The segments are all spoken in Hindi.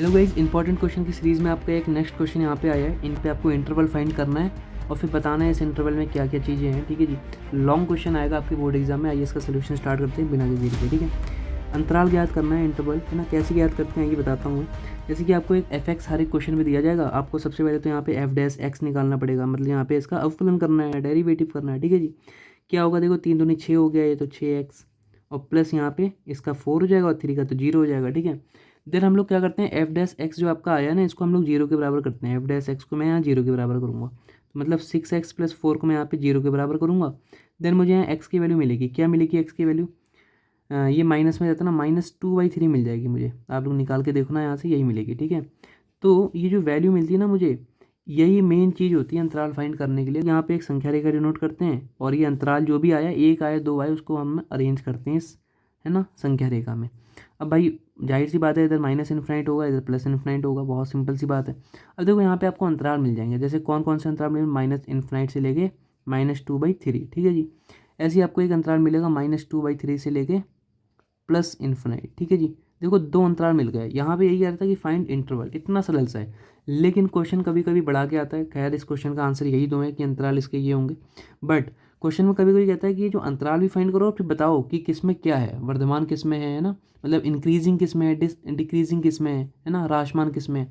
हेलो गाइस, इंपॉर्टेंट क्वेश्चन की सीरीज़ में आपका एक नेक्स्ट क्वेश्चन यहाँ पे आया है। इन पे आपको इंटरवल फाइंड करना है और फिर बताना है इस इंटरवल में क्या क्या चीज़ें हैं। ठीक है जी, लॉन्ग क्वेश्चन आएगा आपके बोर्ड एग्जाम में। आइए इसका सोल्यूशन स्टार्ट करते हैं बिना देरी के। ठीक है, अंतराल ज्ञात करना है, इंटरवल है ना। कैसे ज्ञात करते हैं ये बताता हूँ। जैसे कि आपको एक एफ एक्स हर एक क्वेश्चन में दिया जाएगा। आपको सबसे पहले तो यहाँ पे एफ डैश एक्स निकालना पड़ेगा, मतलब यहाँ पे इसका अवकलन करना है, डेरिवेटिव करना है। ठीक है जी, क्या होगा देखो, 3 दूनी 6 हो गया, ये तो 6x और प्लस यहाँ पे इसका 4 हो जाएगा और 3 का तो 0 हो जाएगा। ठीक है, देन हम लोग क्या करते हैं, एफ डैश एक्स जो आपका आया ना, इसको हम लोग 0 के बराबर करते हैं। एफ डैश एक्स को मैं यहाँ 0 के बराबर करूँगा, तो मतलब 6x + 4 को मैं यहाँ पे 0 के बराबर करूँगा। देन मुझे यहाँ x की वैल्यू मिलेगी। क्या मिलेगी x की वैल्यू? ये माइनस में रहता ना, -2/3 मिल जाएगी मुझे। आप लोग निकाल के देखो ना, यहाँ से यही मिलेगी। ठीक है, तो ये जो वैल्यू मिलती है ना मुझे, यही मेन चीज़ होती है अंतराल फाइंड करने के लिए। यहाँ पे एक संख्या रेखा डिनोट करते हैं और ये अंतराल जो भी आया, 1 आया 2 आया, उसको हम अरेंज करते हैं इस, है ना, संख्या रेखा में। अब भाई जाहिर सी बात है, इधर माइनस इन्फिनाइट होगा, इधर प्लस इन्फिनाइट होगा, बहुत सिंपल सी बात है। अब देखो यहाँ पे आपको अंतराल मिल जाएंगे। जैसे कौन कौन से अंतराल मिलेंगे? माइनस इन्फिनाइट से लेके -2/3। ठीक है जी, ऐसे ही आपको एक अंतराल मिलेगा -2/3 से लेके प्लस इन्फिनाइट। ठीक है जी, देखो 2 अंतराल मिल गए। यहाँ पे यही कह रहा था कि फाइंड इंटरवल, इतना सरल सा है। लेकिन क्वेश्चन कभी कभी बढ़ा के आता है। खैर इस क्वेश्चन का आंसर यही दो है कि अंतराल इसके ये होंगे, बट क्वेश्चन में कभी कभी कहता है कि ये जो अंतराल भी फाइंड करो, फिर बताओ कि किस में क्या है, वर्धमान किस में है ना, मतलब इंक्रीजिंग किस में है, डिक्रीजिंग किस में है ना, ह्रासमान किस में है।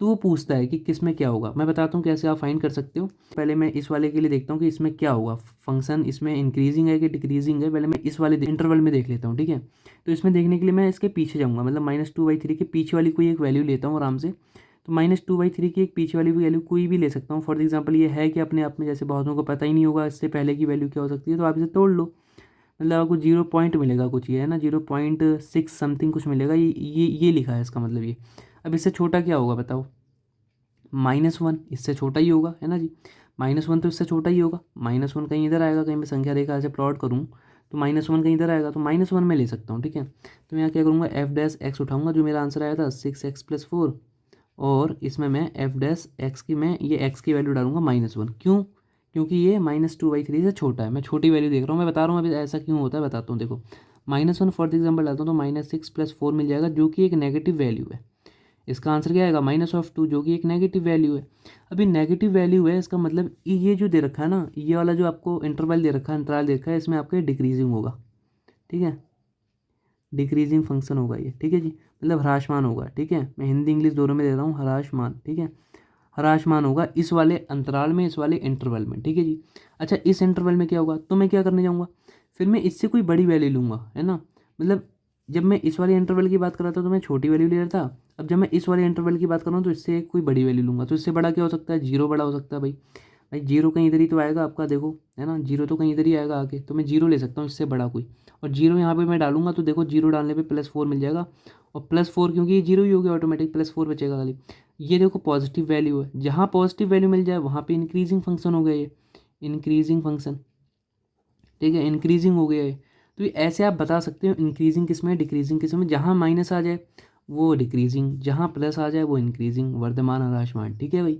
तो वो पूछता है कि किस में क्या होगा। मैं बताता हूँ कैसे आप फाइंड कर सकते हो। पहले मैं इस वाले के लिए देखता हूँ कि इसमें क्या होगा, फंक्शन इसमें इंक्रीजिंग है कि डिक्रीजिंग है। पहले मैं इस वाले इंटरवल में देख लेता हूँ। ठीक है, तो इसमें देखने के लिए मैं इसके पीछे जाऊँगा, मतलब -2/3 के पीछे वाली कोई एक वैल्यू लेता हूँ आराम से। तो -2/3 की एक पीछे वाली वैल्यू कोई भी ले सकता हूँ। फॉर एग्जाम्पल ये है कि अपने आप में, जैसे बहुतों को पता ही नहीं होगा इससे पहले की वैल्यू क्या हो सकती है, तो आप इसे तोड़ लो। मतलब आपको 0 पॉइंट मिलेगा कुछ, ये है ना, 0.6 समथिंग कुछ मिलेगा। ये लिखा है इसका मतलब ये। अब इससे छोटा क्या होगा बताओ? -1 इससे छोटा ही होगा, है ना जी। -1 तो इससे छोटा ही होगा। -1 कहीं इधर आएगा, कहीं मैं संख्या रेखा ऐसे प्लॉट करूँ तो -1 कहीं इधर आएगा, तो -1 में ले सकता हूँ। ठीक है, तो मैं यहाँ क्या करूँगा, एफ डैश एक्स उठाऊँगा, जो मेरा आंसर आया था 6x + 4, और इसमें मैं एफ डैश एक्स की, मैं ये एक्स की वैल्यू डालूंगा -1। क्यों? क्योंकि ये -2/3 से छोटा है। मैं छोटी वैल्यू देख रहा हूँ, मैं बता रहा हूँ अभी ऐसा क्यों होता है, बताता हूँ। देखो -1 फॉर एग्जाम्पल डालता हूँ तो -6 + 4 मिल जाएगा, जो कि एक नेगेटिव वैल्यू है। इसका आंसर क्या आएगा? -2, जो कि एक नेगेटिव वैल्यू है। अभी नेगेटिव वैल्यू है, इसका मतलब ये जो दे रखा है ना, ये वाला जो आपको इंटरवल दे रखा है, अंतराल दे रखा है, इसमें आपका डिक्रीजिंग होगा। ठीक है, डिक्रीजिंग फंक्शन होगा ये। ठीक है जी, मतलब ह्रासमान होगा। ठीक है, मैं हिंदी इंग्लिश दोनों में दे रहा हूँ, ह्रासमान। ठीक है, ह्रासमान होगा इस वाले अंतराल में, इस वाले इंटरवल में। ठीक है जी, अच्छा इस इंटरवल में क्या होगा, तो मैं क्या करने जाऊँगा, फिर मैं इससे कोई बड़ी वैल्यू लूँगा, है ना। मतलब जब मैं इस वाले इंटरवल की बात कर रहा था तो मैं छोटी वैल्यू ले रहा था। अब जब मैं इस वाले इंटरवल की बात कर रहा हूँ तो इससे एक कोई बड़ी वैल्यू लूँगा। तो इससे बड़ा क्या हो सकता है? 0 बड़ा हो सकता है भाई। भाई 0 कहीं इधर ही तो आएगा आपका, देखो, है ना, 0 तो कहीं इधर ही आएगा आके, तो मैं 0 ले सकता हूँ इससे बड़ा कोई। और 0 यहाँ पे मैं डालूंगा तो देखो 0 डालने पे +4 मिल जाएगा, और +4 क्योंकि ये 0 ही हो गया ऑटोमेटिक, +4 बचेगा खाली। ये देखो पॉजिटिव वैल्यू है, जहाँ पॉजिटिव वैल्यू मिल जाए वहाँ पे इंक्रीजिंग फंक्शन हो गया ये, इंक्रीजिंग फंक्शन। ठीक है, इंक्रीजिंग हो गया है। तो ये ऐसे आप बता सकते हो इंक्रीजिंग किस में, डिक्रीजिंग किस में। जहाँ माइनस आ जाए वो डिक्रीजिंग, जहाँ प्लस आ जाए वो इंक्रीजिंग, वर्धमान ह्रासमान। ठीक है भाई,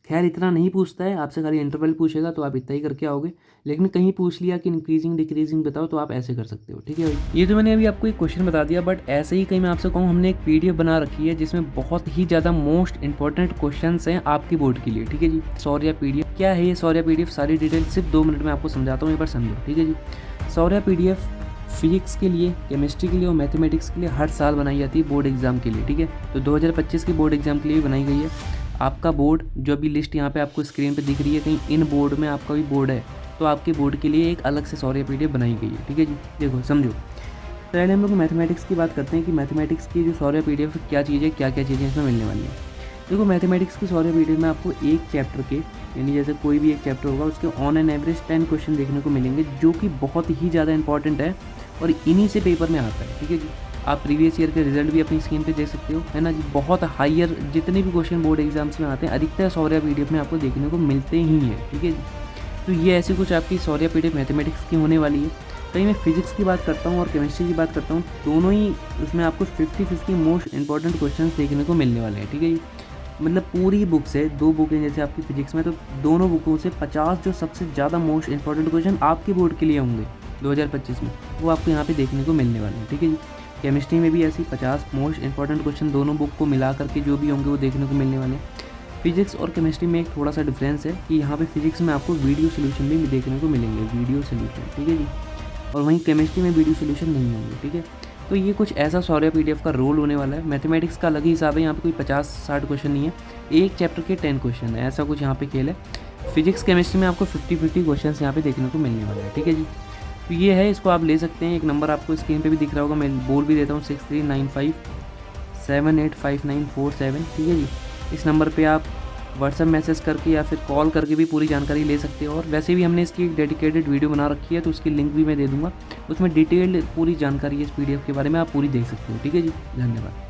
खैर इतना नहीं पूछता है आपसे, खाली इंटरवल पूछेगा तो आप इतना ही करके आओगे। लेकिन कहीं पूछ लिया कि इंक्रीजिंग डिक्रीजिंग बताओ, तो आप ऐसे कर सकते हो। ठीक है भाई, ये तो मैंने अभी आपको एक क्वेश्चन बता दिया, बट ऐसे ही कहीं मैं आपसे कहूँ, हमने एक पीडीएफ बना रखी है जिसमें बहुत ही ज़्यादा मोस्ट इंपॉर्टेंट क्वेश्चंस हैं आपकी बोर्ड के लिए। ठीक है जी, सौर्या पीडीएफ क्या है, ये सौर्या पीडीएफ सारी डिटेल सिर्फ 2 मिनट में आपको समझाता हूँ, एक बार समझो। ठीक है जी, सौर्या पीडीएफ फिजिक्स के लिए, केमिस्ट्री के लिए और मैथमेटिक्स के लिए हर साल बनाई जाती है बोर्ड एग्जाम के लिए। ठीक है, तो 2025 की बोर्ड एग्जाम के लिए भी बनाई गई है। आपका बोर्ड जो अभी लिस्ट यहाँ पे आपको स्क्रीन पे दिख रही है, कहीं इन बोर्ड में आपका भी बोर्ड है, तो आपके बोर्ड के लिए एक अलग से सौर्या पीडीएफ बनाई गई है। ठीक है जी, देखो समझो। पहले हम लोग मैथमेटिक्स की बात करते हैं कि मैथमेटिक्स की जो सौर्या पीडीएफ क्या चीज़ है, क्या क्या चीज़ें इसमें मिलने वाली हैं। देखो मैथमेटिक्स की सौर्या पीडीएफ में आपको एक चैप्टर के, यानी जैसे कोई भी एक चैप्टर होगा उसके ऑन एन एवरेज 10 क्वेश्चन देखने को मिलेंगे, जो कि बहुत ही ज़्यादा इंपॉर्टेंट है और इन्हीं से पेपर में आता है। ठीक है जी, आप प्रीवियस ईयर के रिजल्ट भी अपनी स्क्रीन पे देख सकते हो, है ना जी। बहुत हायर जितने भी क्वेश्चन बोर्ड एग्जाम्स में आते हैं, अधिकतर सौर्या पीडीएफ में आपको देखने को मिलते ही हैं। ठीक है जी, तो ये ऐसी कुछ आपकी सौर्या पीडीएफ मैथमेटिक्स की होने वाली है। कहीं मैं फिजिक्स की बात करता हूँ और केमिस्ट्री की बात करता हूँ, दोनों ही उसमें आपको 50-50 मोस्ट इंपॉर्टेंट क्वेश्चन देखने को मिलने वाले हैं। ठीक है जी, मतलब पूरी बुक से 2 बुकें जैसे आपकी फिजिक्स में, तो दोनों बुकों से 50 जो सबसे ज़्यादा मोस्ट इंपॉर्टेंट क्वेश्चन आपके बोर्ड के लिए होंगे 2025 में, वो आपको यहाँ पे देखने को मिलने वाले हैं। ठीक है जी, केमिस्ट्री में भी ऐसी 50 मोस्ट इंपॉर्टेंट क्वेश्चन दोनों बुक को मिला करके जो भी होंगे वो देखने को मिलने वाले हैं। फिजिक्स और केमिस्ट्री में एक थोड़ा सा डिफरेंस है कि यहाँ पे फिजिक्स में आपको वीडियो सोल्यूशन भी देखने को मिलेंगे, वीडियो सोल्यूशन, ठीक है जी। और वहीं केमिस्ट्री में वीडियो सोल्यूशन नहीं होंगे, ठीक है। तो ये कुछ ऐसा सौर्या PDF का रोल होने वाला है। मैथमेटिक्स का अलग ही हिसाब है, यहाँ पे कोई 50-60 क्वेश्चन नहीं है, एक चैप्टर के 10 क्वेश्चन है, ऐसा कुछ यहाँ पे खेल है। फिजिक्स केमिस्ट्री में आपको 50-50 क्वेश्चन यहाँ पे देखने को मिलने वाला है, ठीक है जी। तो ये है, इसको आप ले सकते हैं। एक नंबर आपको स्क्रीन पे भी दिख रहा होगा, मैं बोल भी देता हूँ 6395785947, ठीक है जी। इस नंबर पे आप व्हाट्सएप मैसेज करके या फिर कॉल करके भी पूरी जानकारी ले सकते हो। और वैसे भी हमने इसकी एक डेडिकेटेड वीडियो बना रखी है, तो उसकी लिंक भी मैं दे दूँगा, उसमें डिटेल्ड पूरी जानकारी है इस PDF के बारे में, आप पूरी देख सकते हो, ठीक है जी। धन्यवाद।